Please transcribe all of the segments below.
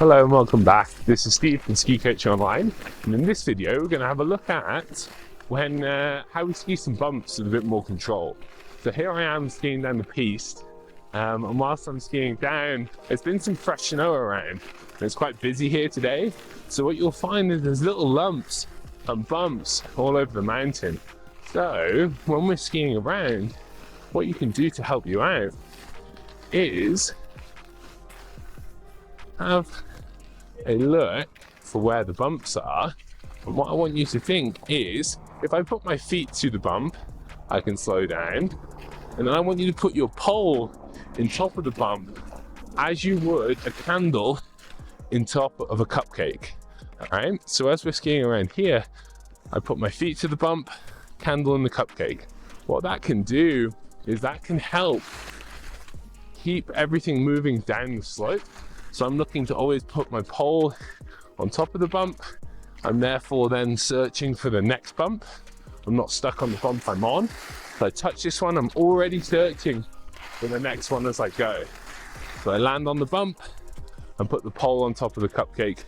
Hello and welcome back. This is Steve from SkiCoachingOnline, and in this video we're going to have a look at how we ski some bumps with a bit more control. So here I am skiing down the piste, and whilst I'm skiing down, there's been some fresh snow around. It's quite busy here today, so what you'll find is there's little lumps and bumps all over the mountain. So when we're skiing around, what you can do to help you out is have a look for where the bumps are. And what I want you to think is, if I put my feet to the bump, I can slow down, and then I want you to put your pole in top of the bump as you would a candle in top of a cupcake. Alright, so as we're skiing around here, I put my feet to the bump, candle in the cupcake. What that can do is that can help keep everything moving down the slope. So I'm looking to always put my pole on top of the bump. I'm therefore then searching for the next bump. I'm not stuck on the bump I'm on. If I touch this one, I'm already searching for the next one as I go. So I land on the bump and put the pole on top of the cupcake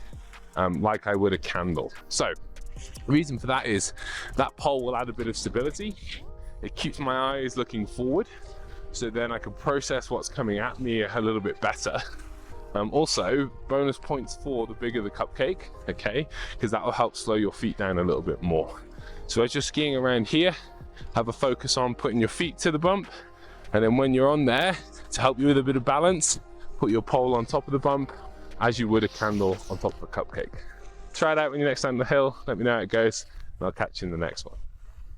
like I would a candle. So the reason for that is that pole will add a bit of stability. It keeps my eyes looking forward, so then I can process what's coming at me a little bit better. Also, bonus points for the bigger the cupcake, okay, because that will help slow your feet down a little bit more. So as you're skiing around here, have a focus on putting your feet to the bump, and then when you're on there, to help you with a bit of balance, put your pole on top of the bump as you would a candle on top of a cupcake. Try it out when you're next down the hill, let me know how it goes, and I'll catch you in the next one.